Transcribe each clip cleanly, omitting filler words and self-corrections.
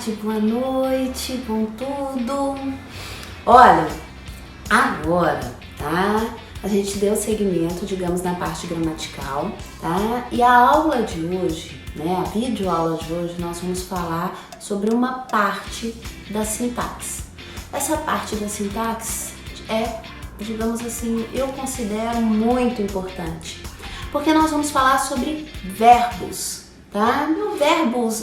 tarde, boa noite, bom tudo. Olha, agora, tá? A gente deu segmento, digamos, na parte gramatical, tá? E a aula de hoje, né, a videoaula de hoje, nós vamos falar sobre uma parte da sintaxe. Essa parte da sintaxe é, digamos assim, eu considero muito importante, porque nós vamos falar sobre verbos. Tá?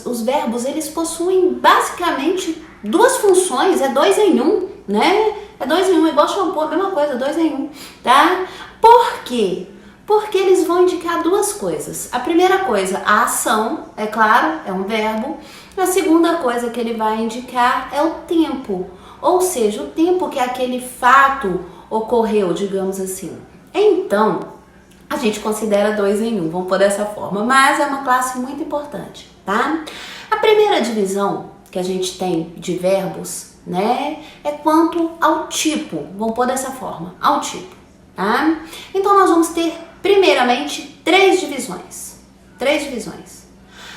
Os verbos eles possuem basicamente duas funções, é 2 em 1, né? É 2 em 1, igual shampoo, a mesma coisa, 2 em 1, tá? Por quê? Porque eles vão indicar duas coisas. A primeira coisa, a ação, é claro, é um verbo. A segunda coisa que ele vai indicar é o tempo, ou seja, o tempo que aquele fato ocorreu, digamos assim. Então, a gente considera 2 em 1, vamos pôr dessa forma, mas é uma classe muito importante, tá? A primeira divisão que a gente tem de verbos, né, é quanto ao tipo, vamos pôr dessa forma, ao tipo, tá? Então nós vamos ter, primeiramente, três divisões.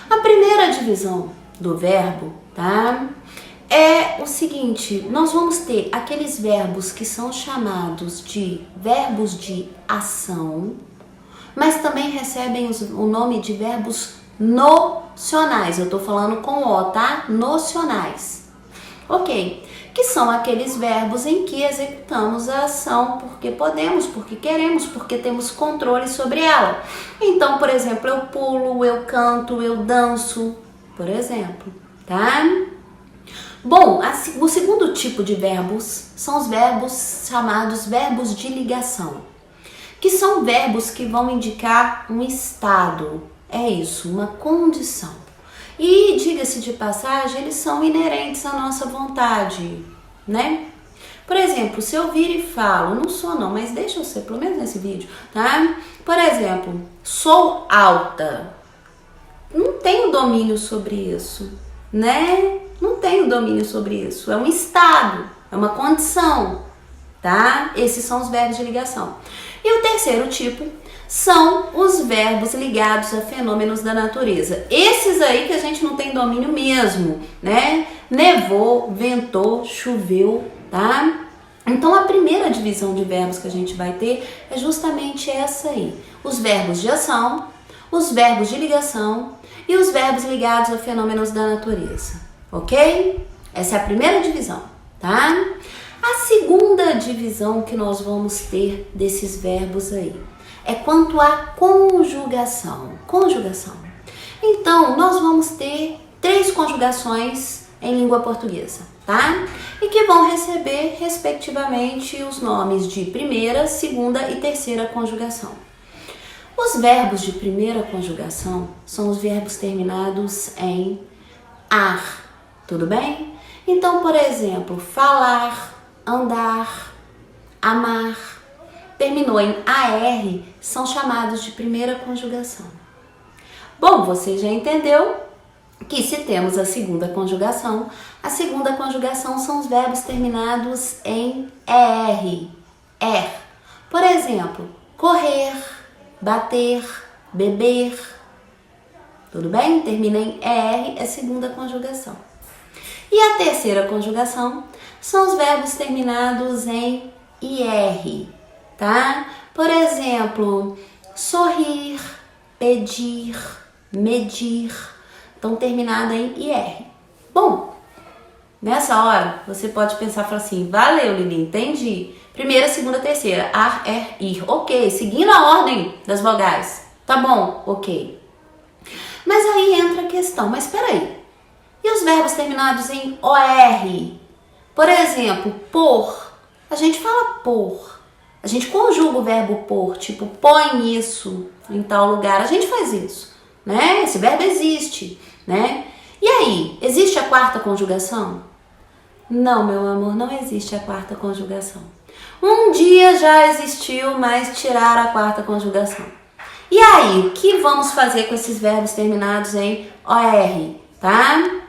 A primeira divisão do verbo, tá, é o seguinte, nós vamos ter aqueles verbos que são chamados de verbos de ação, mas também recebem o nome de verbos nocionais. Eu tô falando com O, tá? Nocionais. Ok. Que são aqueles verbos em que executamos a ação porque podemos, porque queremos, porque temos controle sobre ela. Então, por exemplo, eu pulo, eu canto, eu danço, por exemplo, tá? Bom, o segundo tipo de verbos são os verbos chamados verbos de ligação, que são verbos que vão indicar um estado, é isso, uma condição. E, diga-se de passagem, eles são inerentes à nossa vontade, né? Por exemplo, se eu vir e falo, não sou não, mas deixa eu ser, pelo menos nesse vídeo, tá? Por exemplo, sou alta, não tenho domínio sobre isso, né? Não tenho domínio sobre isso, é um estado, é uma condição, tá? Esses são os verbos de ligação. E o terceiro tipo são os verbos ligados a fenômenos da natureza. Esses aí que a gente não tem domínio mesmo, né? Nevou, ventou, choveu, tá? Então a primeira divisão de verbos que a gente vai ter é justamente essa aí. Os verbos de ação, os verbos de ligação e os verbos ligados a fenômenos da natureza, ok? Essa é a primeira divisão, tá? A segunda divisão que nós vamos ter desses verbos aí é quanto à conjugação. Então, nós vamos ter 3 conjugações em língua portuguesa, tá? E que vão receber, respectivamente, os nomes de primeira, segunda e terceira conjugação. Os verbos de primeira conjugação são os verbos terminados em ar, tudo bem? Então, por exemplo, falar, andar, amar, terminou em AR, são chamados de primeira conjugação. Bom, você já entendeu que se temos a segunda conjugação são os verbos terminados em ER. Por exemplo, correr, bater, beber, tudo bem? Termina em ER, é segunda conjugação. E a terceira conjugação são os verbos terminados em IR, tá? Por exemplo, sorrir, pedir, medir, estão terminados em IR. Bom, nessa hora você pode pensar e falar assim, valeu Lili, entendi. Primeira, segunda, terceira, ar, ir, ok, seguindo a ordem das vogais, tá bom, ok. Mas aí entra a questão, mas peraí, e os verbos terminados em OR? Por exemplo, por, a gente fala por, a gente conjuga o verbo por, tipo, põe isso em tal lugar, a gente faz isso, né? Esse verbo existe, né? E aí, existe a quarta conjugação? Não, meu amor, não existe a quarta conjugação. Um dia já existiu, mas tiraram a quarta conjugação. E aí, o que vamos fazer com esses verbos terminados em OR, tá?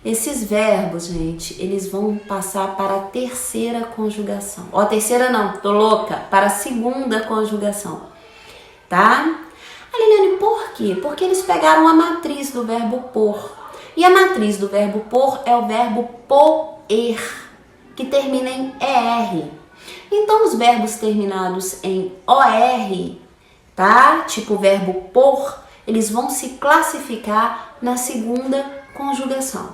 Esses verbos, gente, eles vão passar para a terceira conjugação. Ó, terceira não, tô louca. Para a segunda conjugação, tá? Liliane, por quê? Porque eles pegaram a matriz do verbo por E a matriz do verbo pôr é o verbo poer, que termina em ER. Então, os verbos terminados em OR, tá? Tipo o verbo pôr, eles vão se classificar na segunda conjugação.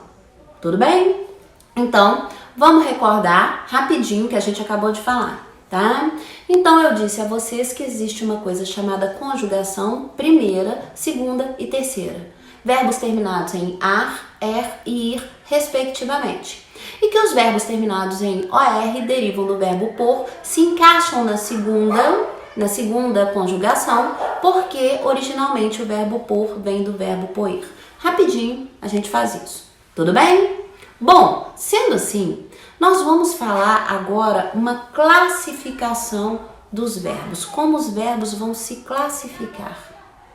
Tudo bem? Então, vamos recordar rapidinho o que a gente acabou de falar, tá? Então, eu disse a vocês que existe uma coisa chamada conjugação primeira, segunda e terceira. Verbos terminados em ar, er e ir, respectivamente. E que os verbos terminados em OR derivam do verbo pôr, se encaixam na segunda conjugação, porque originalmente o verbo pôr vem do verbo poer. Rapidinho a gente faz isso. Tudo bem? Bom, sendo assim, nós vamos falar agora uma classificação dos verbos, como os verbos vão se classificar,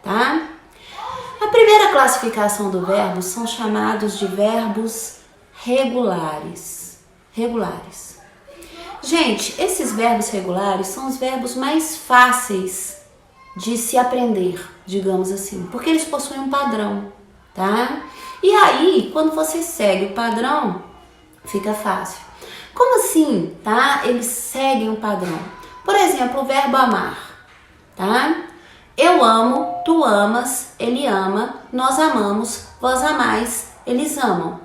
tá? A primeira classificação do verbo são chamados de verbos regulares. Gente, esses verbos regulares são os verbos mais fáceis de se aprender, digamos assim, porque eles possuem um padrão, tá? E aí, quando você segue o padrão, fica fácil. Como assim, tá? Eles seguem um padrão. Por exemplo, o verbo amar, tá? Eu amo, tu amas, ele ama, nós amamos, vós amais, eles amam.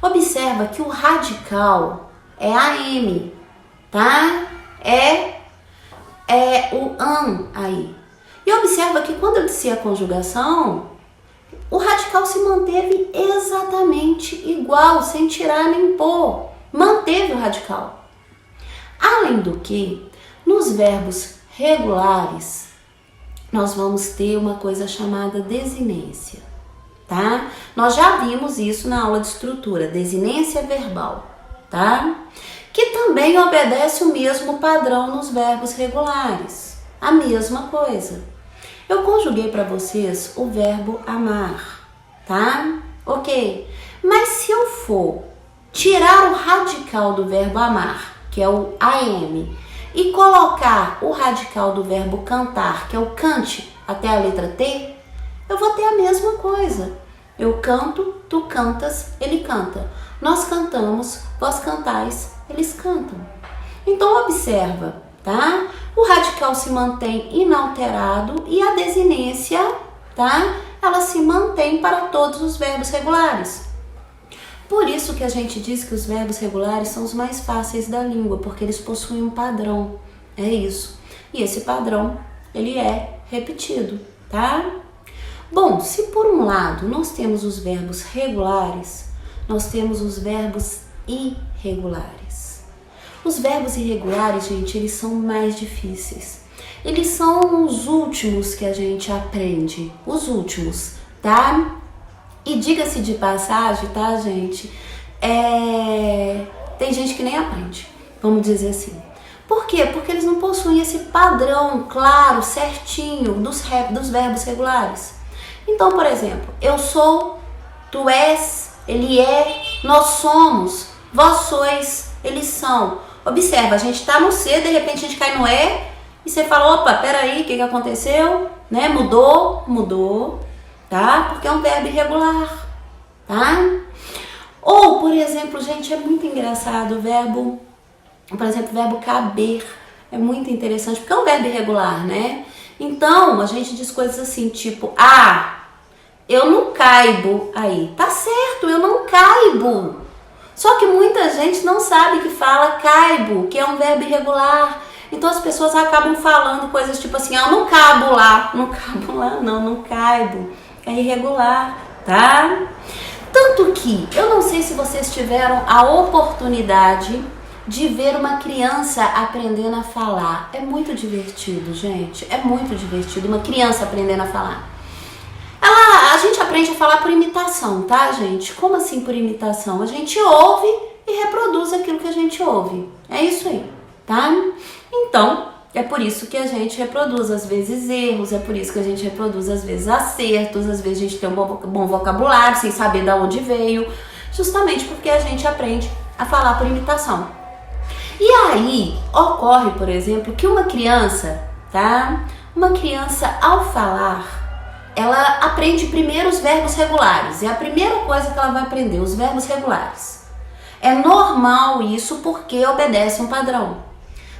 Observa que o radical é AM, tá? É o am aí. E observa que quando eu disse a conjugação, o radical se manteve exatamente igual, sem tirar nem pôr. Manteve o radical. Além do que, nos verbos regulares, nós vamos ter uma coisa chamada desinência, tá? Nós já vimos isso na aula de estrutura, desinência verbal, tá? Que também obedece o mesmo padrão nos verbos regulares, a mesma coisa. Eu conjuguei para vocês o verbo amar, tá? Ok. Mas se eu for tirar o radical do verbo amar, que é o AM, e colocar o radical do verbo cantar, que é o cante, até a letra T, eu vou ter a mesma coisa. Eu canto, tu cantas, ele canta. Nós cantamos, vós cantais, eles cantam. Então observa, tá? O radical se mantém inalterado e a desinência, tá? Ela se mantém para todos os verbos regulares. Por isso que a gente diz que os verbos regulares são os mais fáceis da língua, porque eles possuem um padrão. É isso. E esse padrão, ele é repetido, tá? Bom, se por um lado nós temos os verbos regulares, nós temos os verbos irregulares. Os verbos irregulares, gente, eles são mais difíceis. Eles são os últimos que a gente aprende, os últimos, tá? E diga-se de passagem, tá, gente? Tem gente que nem aprende, vamos dizer assim. Por quê? Porque eles não possuem esse padrão claro, certinho dos verbos regulares. Então, por exemplo, eu sou, tu és, ele é, nós somos, vós sois, eles são. Observa, a gente tá no C, de repente a gente cai no E, e você fala, opa, peraí, o que aconteceu? Né? Mudou, tá? Porque é um verbo irregular, tá? Ou, por exemplo, gente, é muito engraçado o verbo, por exemplo, o verbo caber, é muito interessante, porque é um verbo irregular, né? Então, a gente diz coisas assim, tipo, eu não caibo aí. Tá certo, eu não caibo. Só que muita gente não sabe que fala caibo, que é um verbo irregular. Então as pessoas acabam falando coisas tipo assim, eu não cabo lá. Não cabo lá, não caibo. É irregular, tá? Tanto que, eu não sei se vocês tiveram a oportunidade de ver uma criança aprendendo a falar. É muito divertido, gente. É muito divertido uma criança aprendendo a falar. A gente aprende a falar por imitação, tá, gente? Como assim por imitação? A gente ouve e reproduz aquilo que a gente ouve. É isso aí, tá? Então, é por isso que a gente reproduz às vezes erros, é por isso que a gente reproduz às vezes acertos, às vezes a gente tem um bom vocabulário sem saber de onde veio, justamente porque a gente aprende a falar por imitação. E aí, ocorre, por exemplo, que uma criança, tá? Uma criança ao falar, ela aprende primeiro os verbos regulares. É a primeira coisa que ela vai aprender, os verbos regulares. É normal isso porque obedece um padrão.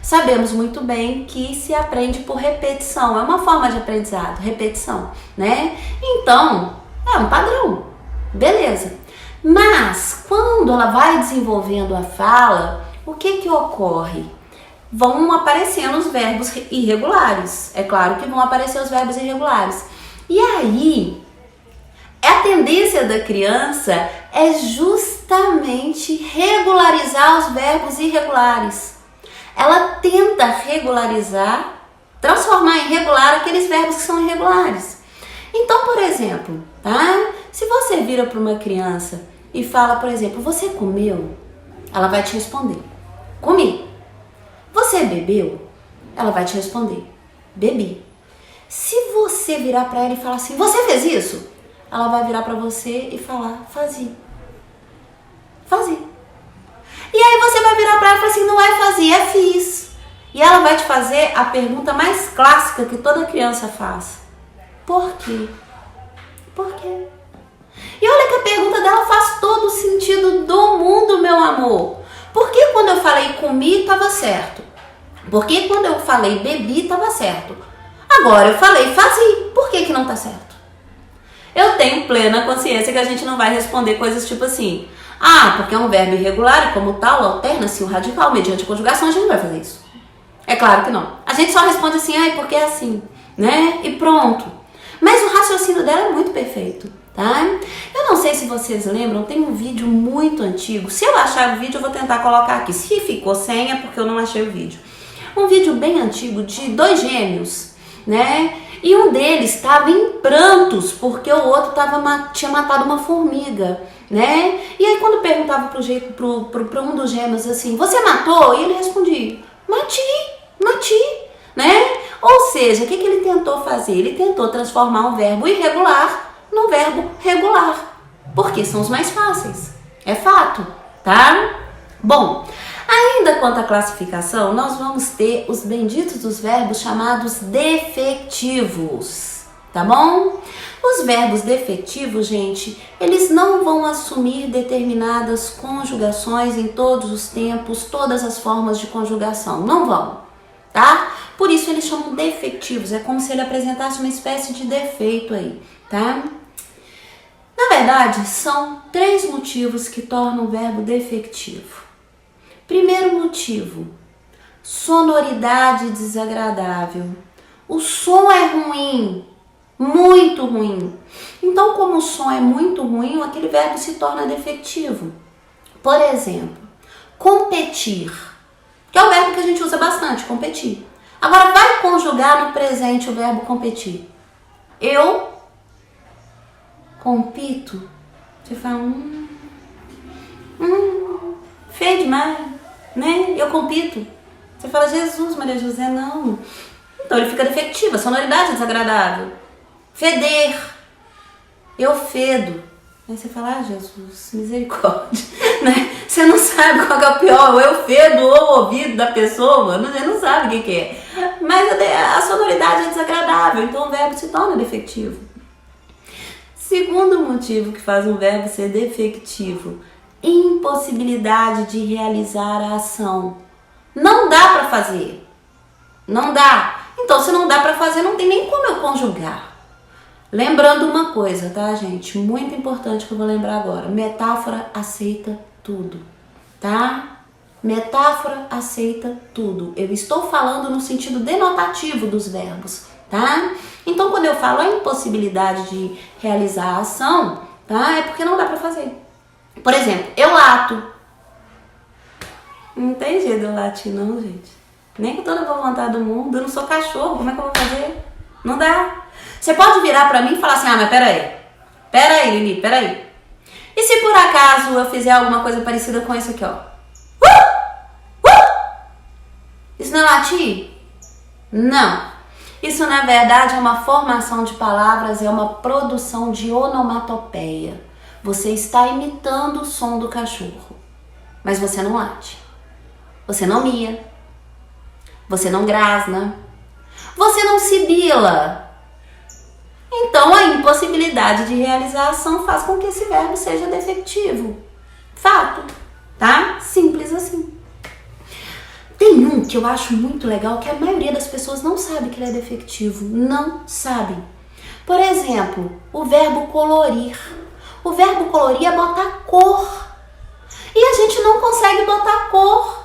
Sabemos muito bem que se aprende por repetição. É uma forma de aprendizado, repetição, né? Então, é um padrão. Beleza. Mas, quando ela vai desenvolvendo a fala, o que ocorre? Vão aparecendo os verbos irregulares. É claro que vão aparecer os verbos irregulares. E aí, a tendência da criança é justamente regularizar os verbos irregulares. Ela tenta regularizar, transformar em regular aqueles verbos que são irregulares. Então, por exemplo, tá? Se você vira para uma criança e fala, por exemplo, você comeu? Ela vai te responder, comi. Você bebeu? Ela vai te responder, bebi. Se você virar para ela e falar assim, você fez isso? Ela vai virar para você e falar, fazia. Fazia. E aí você vai virar para ela e falar assim, não é fazia, é fiz. E ela vai te fazer a pergunta mais clássica que toda criança faz. Por quê? Por quê? E olha que a pergunta dela faz todo o sentido do mundo, meu amor. Por que quando eu falei comi, estava certo? Por que quando eu falei bebi, estava certo? Agora eu falei fazia. Por que não está certo? Eu tenho plena consciência que a gente não vai responder coisas tipo assim, porque é um verbo irregular e como tal alterna-se o radical mediante a conjugação, a gente não vai fazer isso. É claro que não. A gente só responde assim, porque é assim, né? E pronto. Mas o raciocínio dela é muito perfeito, tá? Eu não sei se vocês lembram, tem um vídeo muito antigo. Se eu achar o vídeo, eu vou tentar colocar aqui. Se ficou sem, é porque eu não achei o vídeo. Um vídeo bem antigo de 2 gêmeos, né? E um deles estava em prantos porque o outro tinha matado uma formiga, né? E aí quando perguntava para um dos gêmeos assim, você matou? E ele respondia, mati, né? Ou seja, o que ele tentou fazer? Ele tentou transformar um verbo irregular num verbo regular, porque são os mais fáceis. É fato, tá? Bom, ainda quanto à classificação, nós vamos ter os benditos dos verbos chamados defetivos, tá bom? Os verbos defetivos, gente, eles não vão assumir determinadas conjugações em todos os tempos, todas as formas de conjugação, não vão, tá? Por isso eles chamam defetivos, é como se ele apresentasse uma espécie de defeito aí, tá? Na verdade, são 3 motivos que tornam o verbo defectivo. Primeiro motivo, sonoridade desagradável. O som é ruim, muito ruim. Então, como o som é muito ruim, aquele verbo se torna defectivo. Por exemplo, competir, que é o verbo que a gente usa bastante, competir. Agora, vai conjugar no presente o verbo competir. Eu compito. Você fala, feio demais, né? Eu compito. Você fala, Jesus, Maria José, não. Então ele fica defectivo, a sonoridade é desagradável. Feder. Eu fedo. Aí você fala, Jesus, misericórdia, né? Você não sabe qual que é o pior, o eu fedo ou o ouvido da pessoa, você não sabe o que é. Mas a sonoridade é desagradável, então o verbo se torna defectivo. Segundo motivo que faz um verbo ser defectivo, impossibilidade de realizar a ação. Não dá para fazer. Não dá. Então, se não dá para fazer, não tem nem como eu conjugar. Lembrando uma coisa, tá, gente? Muito importante que eu vou lembrar agora. Metáfora aceita tudo, tá? Metáfora aceita tudo. Eu estou falando no sentido denotativo dos verbos, tá? Então, quando eu falo a impossibilidade de realizar a ação, tá? É porque não dá para fazer. Por exemplo, eu lato. Não tem jeito de eu latir não, gente. Nem com toda a boa vontade do mundo. Eu não sou cachorro, como é que eu vou fazer? Não dá. Você pode virar pra mim e falar assim, mas peraí, Lili, peraí. E se por acaso eu fizer alguma coisa parecida com isso aqui, ó? Isso não é latir? Não. Isso, na verdade, é uma formação de palavras, é uma produção de onomatopeia. Você está imitando o som do cachorro, mas você não late. Você não mia. Você não grasna. Você não sibila. Então, a impossibilidade de realizar a ação faz com que esse verbo seja defectivo. Fato, tá? Simples assim. Tem um que eu acho muito legal, que a maioria das pessoas não sabe que ele é defectivo. Não sabe. Por exemplo, o verbo colorir. O verbo colorir é botar cor. E a gente não consegue botar cor.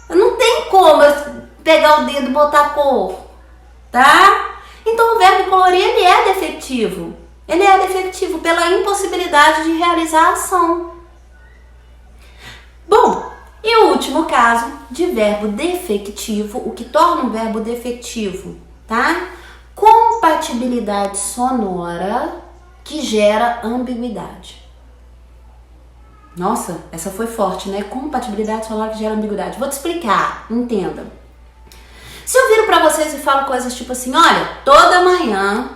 Não tem como eu pegar o dedo e botar cor, tá? Então o verbo colorir, ele é defectivo. Ele é defectivo pela impossibilidade de realizar a ação. Bom, e o último caso de verbo defectivo, o que torna um verbo defectivo, tá? Compatibilidade sonora que gera ambiguidade. Nossa, essa foi forte, né? Compatibilidade sonora que gera ambiguidade. Vou te explicar, entenda. Se eu viro pra vocês e falo coisas tipo assim, olha, toda manhã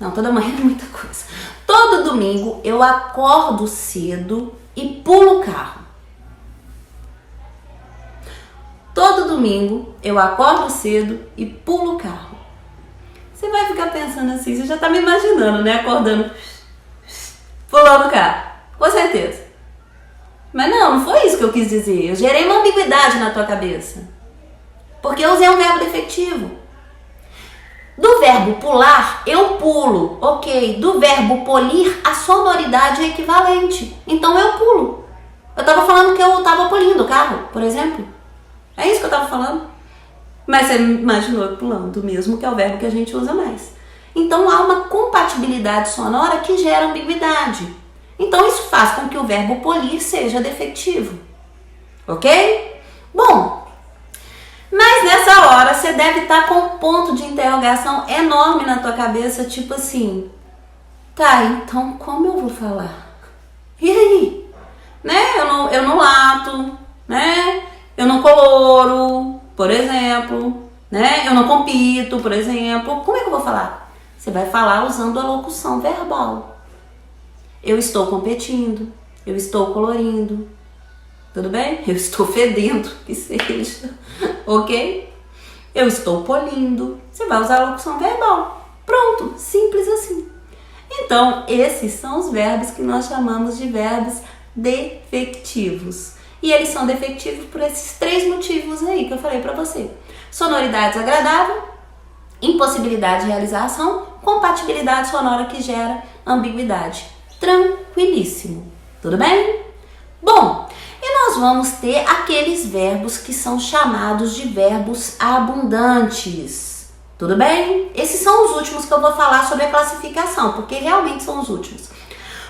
é muita coisa. Todo domingo eu acordo cedo e pulo o carro. Todo domingo eu acordo cedo e pulo o carro. Você vai ficar pensando assim, você já tá me imaginando, né? Acordando, pulando o carro. Com certeza. Mas não foi isso que eu quis dizer. Eu gerei uma ambiguidade na tua cabeça. Porque eu usei um verbo defectivo. Do verbo pular, eu pulo. Ok. Do verbo polir, a sonoridade é equivalente. Então eu pulo. Eu tava falando que eu tava polindo o carro, por exemplo. É isso que eu tava falando. Mas você imaginou pulando mesmo, que é o verbo que a gente usa mais. Então há uma compatibilidade sonora que gera ambiguidade. Então isso faz com que o verbo polir seja defectivo. Ok? Bom, mas nessa hora você deve estar com um ponto de interrogação enorme na tua cabeça, tipo assim, tá, então como eu vou falar? E aí? Né? Eu não lato, né? Eu não coloro, por exemplo, né? Eu não compito, por exemplo. Como é que eu vou falar? Você vai falar usando a locução verbal. Eu estou competindo, eu estou colorindo, tudo bem? Eu estou fedendo, que seja, ok? Eu estou polindo. Você vai usar a locução verbal. Pronto, simples assim. Então, esses são os verbos que nós chamamos de verbos defectivos. E eles são defectivos por esses 3 motivos aí que eu falei pra você. Sonoridade desagradável, impossibilidade de realização, compatibilidade sonora que gera ambiguidade. Tranquilíssimo, tudo bem? Bom, e nós vamos ter aqueles verbos que são chamados de verbos abundantes, tudo bem? Esses são os últimos que eu vou falar sobre a classificação, porque realmente são os últimos.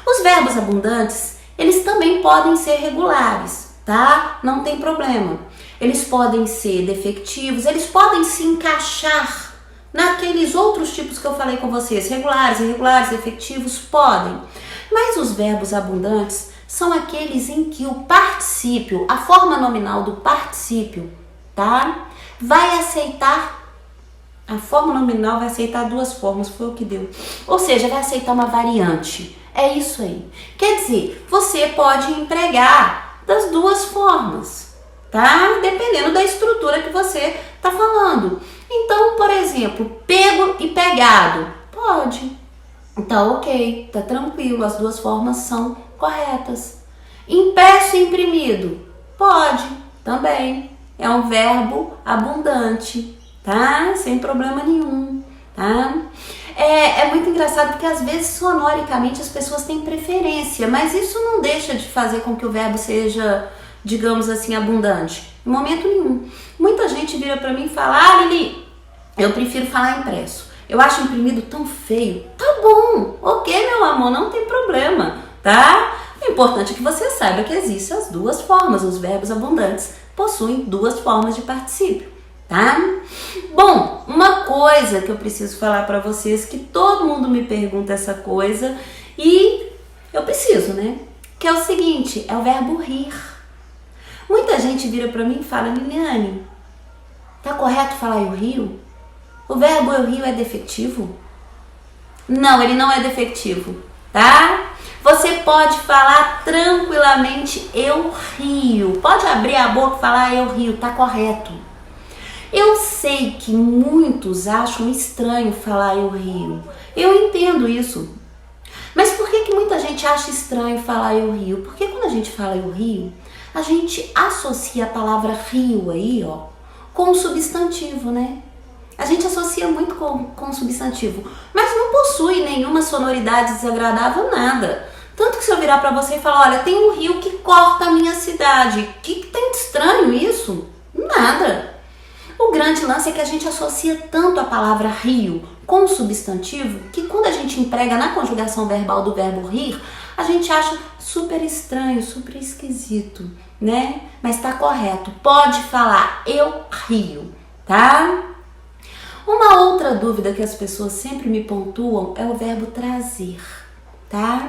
Os verbos abundantes, eles também podem ser regulares, tá? Não tem problema. Eles podem ser defectivos, eles podem se encaixar naqueles outros tipos que eu falei com vocês, regulares, irregulares, defectivos, podem. Mas os verbos abundantes são aqueles em que o particípio, a forma nominal do particípio, tá? Vai aceitar, a forma nominal vai aceitar 2 formas, foi o que deu. Ou seja, vai aceitar uma variante. É isso aí. Quer dizer, você pode empregar das 2 formas, tá? Dependendo da estrutura que você tá falando. Então, por exemplo, pego e pegado, pode. Então, ok, tá tranquilo, as 2 formas são corretas. Impresso e imprimido, pode, também. É um verbo abundante, tá? Sem problema nenhum, tá? É muito engraçado porque às vezes sonoricamente as pessoas têm preferência, mas isso não deixa de fazer com que o verbo seja, digamos assim, abundante. Em momento nenhum. Muita gente vira pra mim e fala, ah, Lili, eu prefiro falar impresso. Eu acho imprimido tão feio. Tá bom, ok, meu amor, não tem problema, tá? O importante é que você saiba que existem as 2 formas. Os verbos abundantes possuem 2 formas de particípio, tá? Bom, uma coisa que eu preciso falar pra vocês, que todo mundo me pergunta essa coisa e eu preciso, né? Que é o seguinte, é o verbo rir. Muita gente vira pra mim e fala, Liliane, tá correto falar eu rio? O verbo eu rio é defectivo? Não, ele não é defectivo, tá? Você pode falar tranquilamente eu rio. Pode abrir a boca e falar eu rio, tá correto. Eu sei que muitos acham estranho falar eu rio. Eu entendo isso. Mas por que muita gente acha estranho falar eu rio? Porque quando a gente fala eu rio, a gente associa a palavra rio aí, ó, com o substantivo, né? A gente associa muito com o substantivo, mas não possui nenhuma sonoridade desagradável, nada. Tanto que se eu virar pra você e falar, olha, tem um rio que corta a minha cidade, o que tem de estranho isso? Nada. O grande lance é que a gente associa tanto a palavra rio com o substantivo que quando a gente emprega na conjugação verbal do verbo rir, a gente acha super estranho, super esquisito, né? Mas tá correto, pode falar eu rio, tá? Uma outra dúvida que as pessoas sempre me pontuam é o verbo trazer, tá?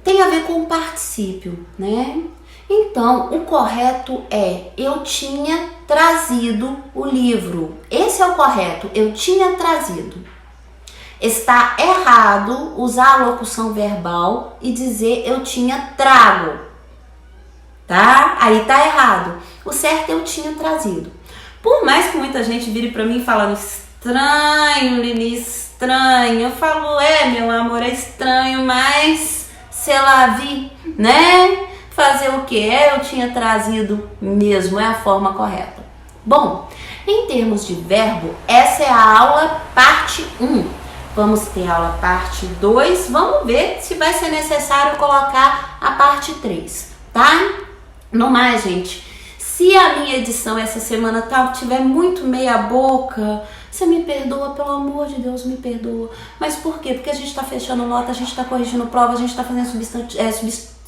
Tem a ver com o particípio, né? Então, o correto é eu tinha trazido o livro. Esse é o correto, eu tinha trazido. Está errado usar a locução verbal e dizer eu tinha trago, tá? Aí tá errado. O certo é eu tinha trazido. Por mais que muita gente vire pra mim falando estranho, Lili, estranho. Eu falo, meu amor, é estranho, mas sei lá, vi, né? Fazer o que? Eu tinha trazido mesmo, é a forma correta. Bom, em termos de verbo, essa é a aula parte 1. Vamos ter aula parte 2. Vamos ver se vai ser necessário colocar a parte 3, tá? No mais, gente, se a minha edição essa semana tiver muito meia boca, você me perdoa, pelo amor de Deus, me perdoa. Mas por quê? Porque a gente tá fechando nota, a gente tá corrigindo prova, a gente tá fazendo substitutiva,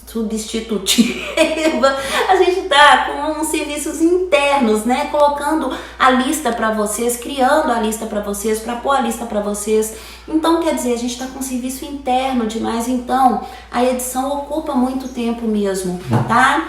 a gente tá com uns serviços internos, né, colocando a lista para vocês, criando a lista para vocês, para pôr a lista para vocês. Então, quer dizer, a gente tá com serviço interno demais, então a edição ocupa muito tempo mesmo, tá?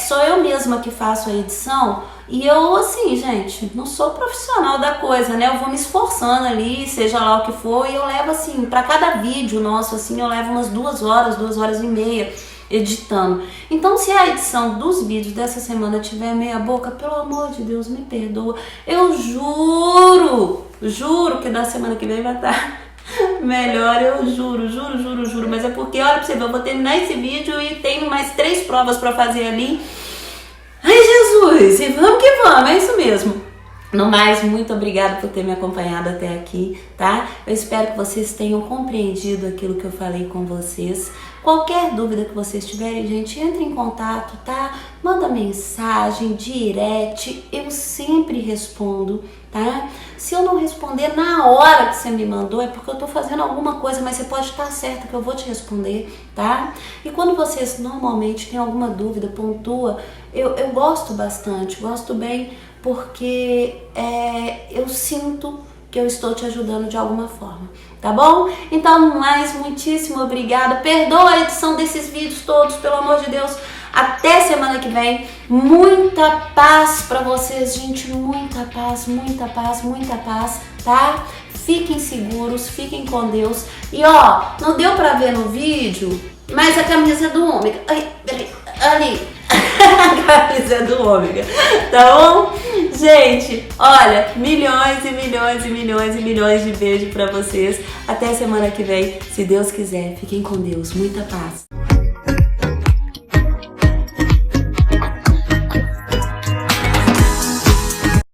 Sou eu mesma que faço a edição e eu, assim, gente, não sou profissional da coisa, né? Eu vou me esforçando ali, seja lá o que for, e eu levo, assim, para cada vídeo nosso, assim, eu levo umas 2 horas, 2 horas e meia editando. Então, se a edição dos vídeos dessa semana tiver meia boca, pelo amor de Deus, me perdoa. Eu juro que da semana que vem vai estar melhor, eu juro. Mas é porque, olha pra você ver, eu vou terminar esse vídeo e tenho mais 3 provas pra fazer ali. Ai, Jesus, e vamos que vamos, é isso mesmo. No mais, muito obrigada por ter me acompanhado até aqui, tá? Eu espero que vocês tenham compreendido aquilo que eu falei com vocês. Qualquer dúvida que vocês tiverem, gente, entre em contato, tá? Manda mensagem, direct, eu sempre respondo, tá? Se eu não responder na hora que você me mandou, é porque eu tô fazendo alguma coisa, mas você pode estar certa que eu vou te responder, tá? E quando vocês normalmente têm alguma dúvida, pontua, eu gosto bastante, gosto bem, porque eu sinto que eu estou te ajudando de alguma forma, tá bom? Então, mais muitíssimo obrigada. Perdoa a edição desses vídeos todos, pelo amor de Deus. Até semana que vem. Muita paz pra vocês, gente. Muita paz, tá? Fiquem seguros, fiquem com Deus. E ó, não deu pra ver no vídeo, mas a camisa do ômega. Ai, peraí, ali. A camisa do ômega, tá bom? Gente, olha, milhões de beijos pra vocês. Até semana que vem, se Deus quiser. Fiquem com Deus. Muita paz.